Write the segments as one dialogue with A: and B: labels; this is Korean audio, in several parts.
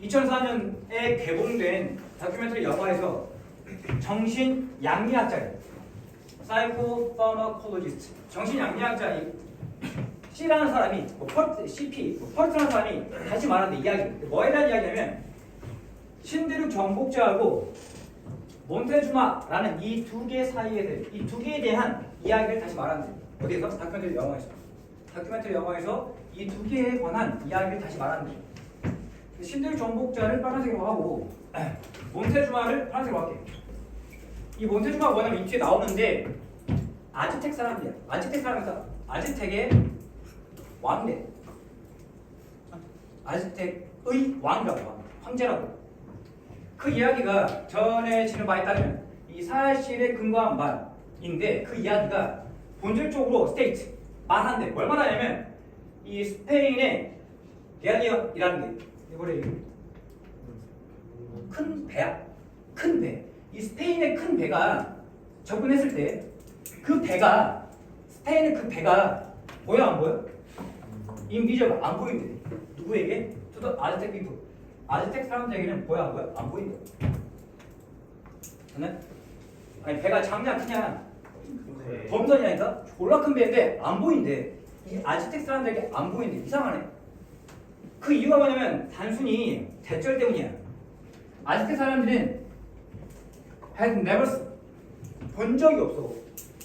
A: 2004년에 개봉된 다큐멘터리 영화에서 정신 양리학자예요. 사이코파마콜로지스트. 정신 양리학자 C라는 사람이 CP, 펄트라는 사람이 다시 말하는 이야기. 뭐에 대한 이야기냐면 신드륙 정복자하고 몬테주마라는 이 두 개 사이에 이 두 개에 대한 이야기를 다시 말하는 거예요. 어디에서? 다큐멘터리 영화에서. 다큐멘터리 영화에서 이 두 개에 관한 이야기를 다시 말하는 거예요. 신드륙 정복자를 빨간색으로 하고 몬테주마를 파란색으로 할게요. 이 몬테주마가 뭐냐면 이 뒤에 나오는데 아즈텍 사람들이야. 아즈텍 사람에서 아즈텍의 왕대. 아즈텍의 왕이라고 황제라고. 그 이야기가 전해지는 바에 따르면 이 사실에 근거한 말인데 그 이야기가 본질적으로 스테이트 말한데 뭘 말하냐면 이 스페인의 레알리언이라는 게 이거래 큰 배야. 큰 배. 이 스페인의 큰 배가 접근했을 때 그 배가 스페인의 그 배가 보여 안 보여? 인비저블 안 보이는데 누구에게? 투더 아즈텍 피플. 아즈텍 사람들에게는 보여 안 보여? 안 보인다. 저는 아니 배가 작냐 크냐 범선이라니까 졸라 큰 배인데 안 보인대. 이 아즈텍 사람들에게 안 보인대. 이상하네. 그 이유가 뭐냐면 단순히 대절 때문이야. 아즈텍 사람들은 had never 본 적이 없어.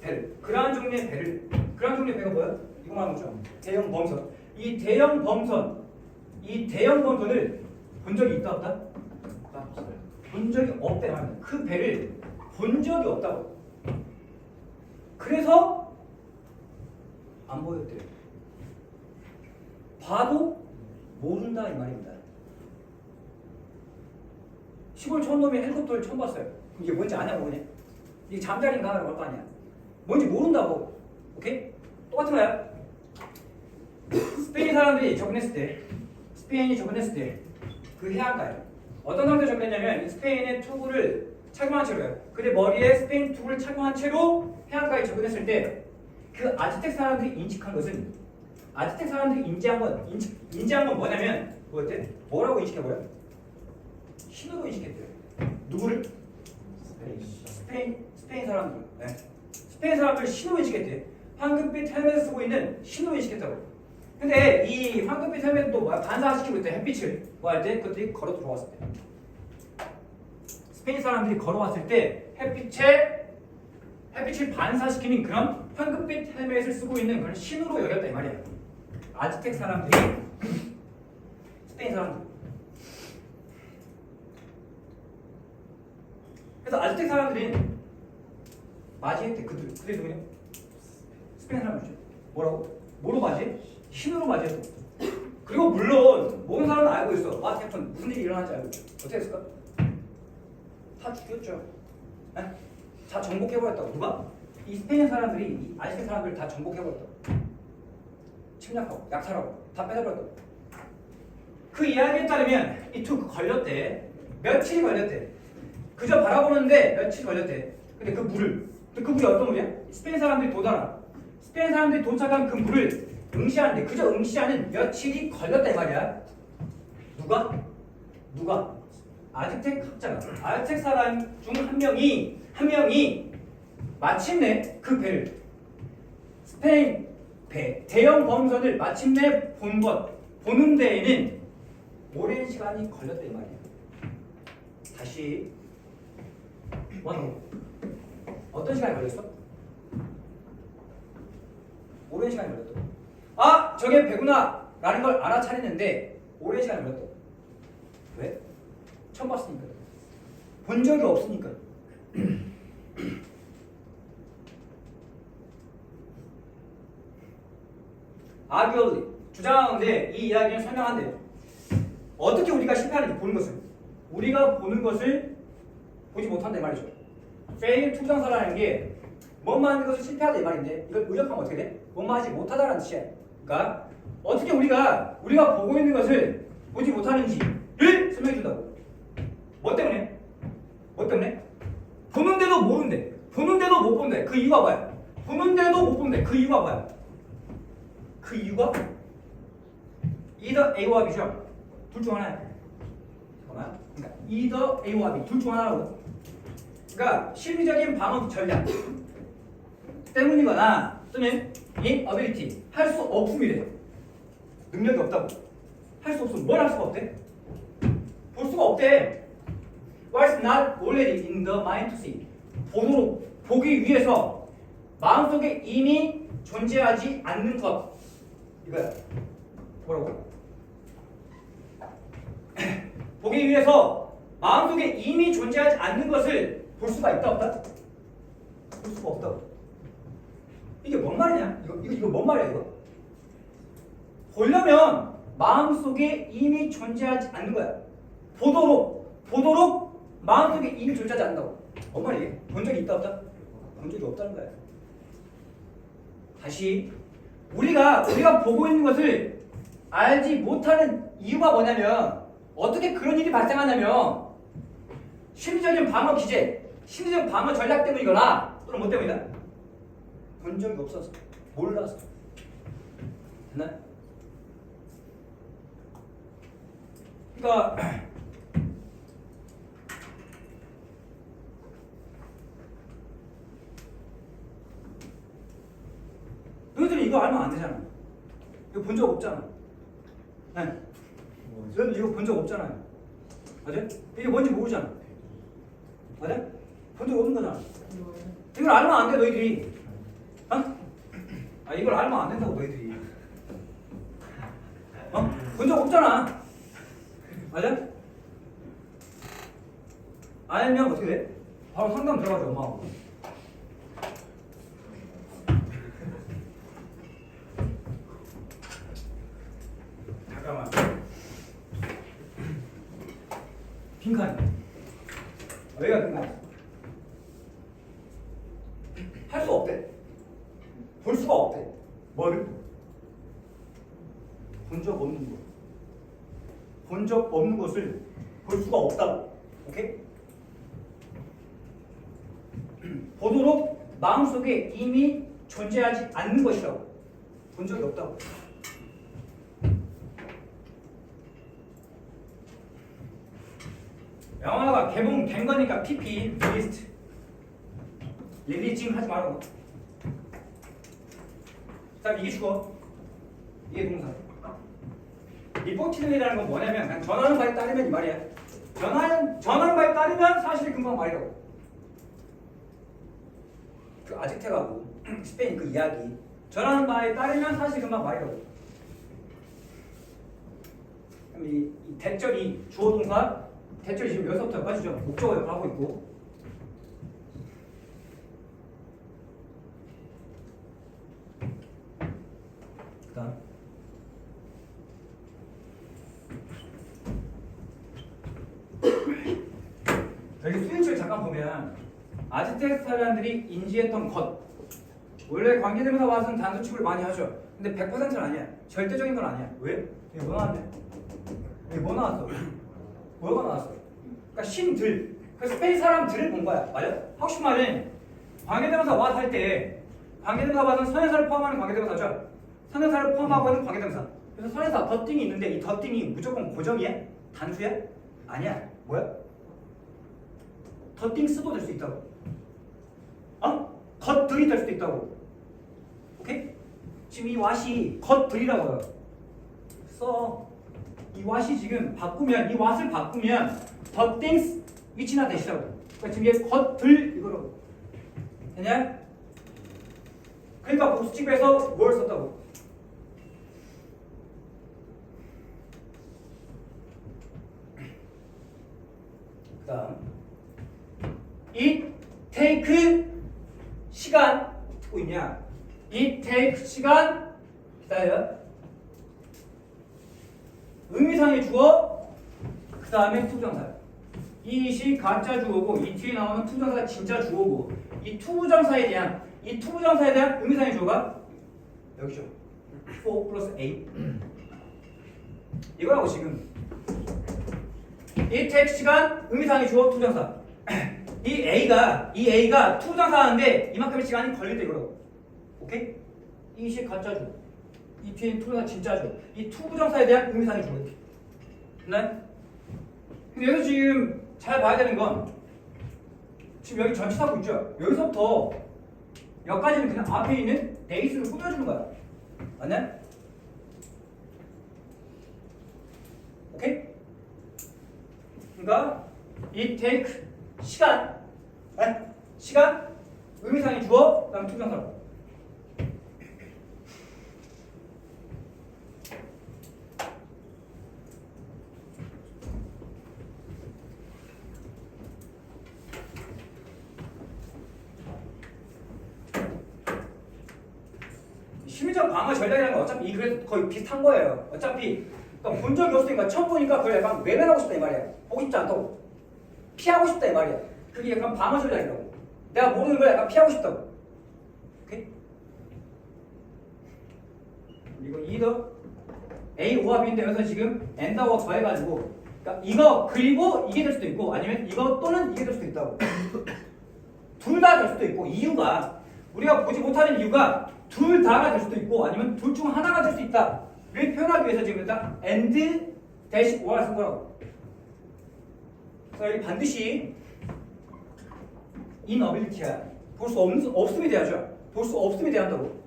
A: 배를. 그러한 종류의 배를. 그러한 종류의 배가 뭐야? 이거 말하는 거죠. 대형 범선. 이 대형 범선을 본 적이 있다 없다? 본 적이 없다 말이야. 그 배를 본 적이 없다고. 그래서 안 보였대. 봐도 모른다 이 말입니다. 시골 촌놈이 헬리콥터를 처음 봤어요. 이게 뭔지 아냐고 그냥. 이게 잠자리인가 그럴 거 아니야. 뭔지 모른다고. 오케이? 똑같은 거야. 스페인 사람들이 접근했을 때 그 해안가에 어떤 사람들이 접근했냐면 스페인의 투구를 착용한 채로요. 근데 머리에 스페인 투구를 착용한 채로 해안가에 접근했을 때 그 아즈텍 사람들이 인식한 것은 아즈텍 사람들이 인지한 건 뭐냐면 뭐였대? 뭐라고 인식해버려? 신으로 인식했대요. 누구를? 스페인 사람들. 네. 스페인 사람들 신으로 인식했대. 황금빛 헬멧을 쓰고 있는 신으로 인식했다고. 근데 이 황금빛 헬멧도 뭐야? 반사시키고 있대. 햇빛을 뭐 할 때? 그들이 걸어 들어왔을 때. 스페인 사람들이 걸어왔을 때 햇빛을 반사시키는 그런 황금빛 헬멧을 쓰고 있는 그런 신으로 여겼다 이 말이야. 아즈텍 사람들이 스페인 사람들. 그래서 아즈텍 사람들이 맞이했대. 그들이 누구냐? 스페인 사람들이죠. 뭐로 맞이해? 신으로 맞이했어. 그리고 물론 모든 사람은 알고 있어. 아 캡틴 무슨 일이 일어날지 알고 있죠. 어떻게 했을까? 다 죽였죠. 에? 다 정복해버렸다고. 누가? 이 스페인 사람들이 이 아즈텍 사람들을 다 정복해버렸다고. 침략하고 약탈하고 다 뺏어버렸다고. 그 이야기에 따르면 이 투 걸렸대. 며칠이 걸렸대. 그저 바라보는데 며칠 걸렸대. 근데 그 물이 어떤 물이야? 스페인 사람들이 도착한 그 물을 응시하는데 그저 응시하는 며칠이 걸렸다 이 말이야. 누가? 아즈텍 학자가 아즈텍 사람 중 한 명이 마침내 그 배를 스페인 배 대형 범선을 마침내 보는 데에는 오랜 시간이 걸렸다 이 말이야. 다시 어떤 시간이 걸렸어? 오랜 시간이 걸렸다. 아 저게 배구나 라는 걸 알아차리는데 오랜 시간이 걸렸다. 왜? 처음 봤으니까. 본 적이 없으니까. arguably 주장하는데 이 이야기는 설명한대요. 어떻게 우리가 실패하는지 보는 것을. 우리가 보는 것을 보지 못한다 이 말이죠. fail 투정사라는 게 뭔만 하는 것을 실패하다 이 말인데 이걸 의역하면 어떻게 돼? 뭔만 하지 못하다라는 뜻이야. 그러니까 어떻게 우리가 보고 있는 것을 보지 못하는지를 설명해 준다고. 뭐 때문에? 보는데도 모른대. 보는데도 못 본대. 그 이유가 뭐야? 보는데도 못 본대. 그 이유가 뭐야? 그 이유가 either A와 B죠. 둘 중 하나야. 그러니까 either A와 B 둘 중 하나라고. 그러니까 실리적인 방어 전략 때문이거나 또는 inability 할 수 없음이래. 능력이 없다고. 할 수 없으면 뭘 할 수가 없대? 볼 수가 없대. What's not already in the mind to see. 보기 위해서 마음속에 이미 존재하지 않는 것. 이거야. 뭐라고? 보기 위해서 마음속에 이미 존재하지 않는 것을 볼 수가 있다 없다? 볼 수가 없다고. 이게 뭔 말이냐? 이거 뭔 말이야 이거? 보려면 마음속에 이미 존재하지 않는 거야. 보도록 마음속에 이미 존재하지 않는다고. 뭔 말이야? 본 적이 있다 없다? 본 적이 없다는 거야. 다시 우리가 보고 있는 것을 알지 못하는 이유가 뭐냐면 어떻게 그런 일이 발생하냐면 심리적인 방어 기제, 심리적 방어 전략 때문이거나 또는 뭐 때문이다? 본 적이 없어서 몰라서. 됐나요? 그러니까 너희들이 이거 알면 안 되잖아. 이거 본 적 없잖아. 네. 너희들 이거 본 적 없잖아요. 맞아? 이게 뭔지 모르잖아. 맞아? 본 적 없는 거잖아. 이걸 알면 안 돼 너희들이. 어? 아 이걸 알면 안 된다고 너희들이. 어? 본 적 없잖아. 맞아? 알면 어떻게 돼? 바로 상담 들어가죠 엄마하고. 잠깐만. 빈칸. 여기가 빈칸. 할 수 없대. 볼 수가 없대. 뭐를? 본 적 없는 거. 본 적 없는 것을 볼 수가 없다고. 오케이? 보도록 마음속에 이미 존재하지 않는 것이라고. 본 적이 없다고. 영화가 개봉된 거니까 PP 리스트 릴리징 하지 말라고. 자 이게 주어, 이게 동사. 리포팅이라는 건 뭐냐면 그냥 전하는 바에 따르면 이 말이야. 전하는 바에 따르면 사실이 금방 말이라고. 그 아즈텍하고 스페인 그 이야기. 전하는 바에 따르면 사실이 금방 말이라고. 그럼 이 대절이 주어 동사. 대절이 지금 여기서부터 여기까지죠. 목적어 역을 하고 있고. 그 다음 여기 스위치를 잠깐 보면 아즈텍 사람들이 인지했던 것, 원래 관계대명사 와서는 단수 취급을 많이 하죠. 근데 100%는 아니야. 절대적인 건 아니야. 왜? 여기 뭐 나왔네? 여기 뭐 나왔어? 뭐가 나왔어? 그러니까 신들, 그 스페인 사람들을 본 거야. 맞아? 하고 싶은 말은 관계대명사 와 할 때 관계대명사 와는 선행사를 포함하는 관계대명사죠. 선행사를 포함하고 있는 관계대명사. 그래서 선행사 더띵이 있는데 이 더띵이 무조건 고정이야? 단수야? 아니야. 뭐야? 더띵스도 될 수 있다고. 어? 겉들이 될 수도 있다고. 오케이? 지금 이 왓이 겉들이라고 해요. 써. 이 왓이 지금 바꾸면, 이 왓을 바꾸면 더띵스 위치나 대시라고. 그러니까 지금 얘 겉들 이거로. 되냐? 그러니까 복수집에서 뭘 썼다고? 그 다음 it take 시간 듣고 있냐? it take 시간 기다려. 의미상의 주어 그 다음에 투부정사. 이시 가짜 주어고 이 뒤에 나오는 투부정사가 진짜 주어고 이 투부정사에 대한 의미상의 주어가 여기죠. 4 플러스 A 이거라고 지금. 이 take 시간 의미상의 주어 투부정사. 이 A가 투부정사 하는데 이만큼의 시간이 걸릴 때 이거라고. 오케이? 이시 가짜 주어. 이 뒤에 투부정사 진짜 주어. 이 투부정사에 대한 의미상의 주어. 네? 그래서 지금 잘 봐야 되는 건 지금 여기 전치사고 있죠? 여기서부터 여기까지는 그냥 앞에 있는 베이스를 꾸며주는 거야. 맞네? 오케이? 그러니까 it take 시간, 시간, 의미상의 주어, 그다음 투정사로. 심리적 방어 전략이라는 건 어차피 이 글에서 거의 비슷한 거예요. 어차피 그러니까 본 적이 없으니까 처음 보니까 그걸 약간 외면하고 싶다 이 말이야. 보고 싶지 않다고. 피하고 싶다 이 말이야. 그게 약간 방어 전략이라고. 내가 모르는 걸 약간 피하고 싶다고. 오케이? 그리고 either A, O와 B인데 여기서 지금 and하고 더해가지고 그러니까 이거 그리고 이게 될 수도 있고 아니면 이거 또는 이게 될 수도 있다고. 둘 다 될 수도 있고 이유가 우리가 보지 못하는 이유가 둘 다가 될 수도 있고 아니면 둘 중 하나가 될 수 있다를 표현하기 위해서 지금 일단 and 대시 o를 쓴 거라고. 그래서 여기 반드시 inability야. 볼 수 없음에 대하죠. 볼 수 없음에 대한다고.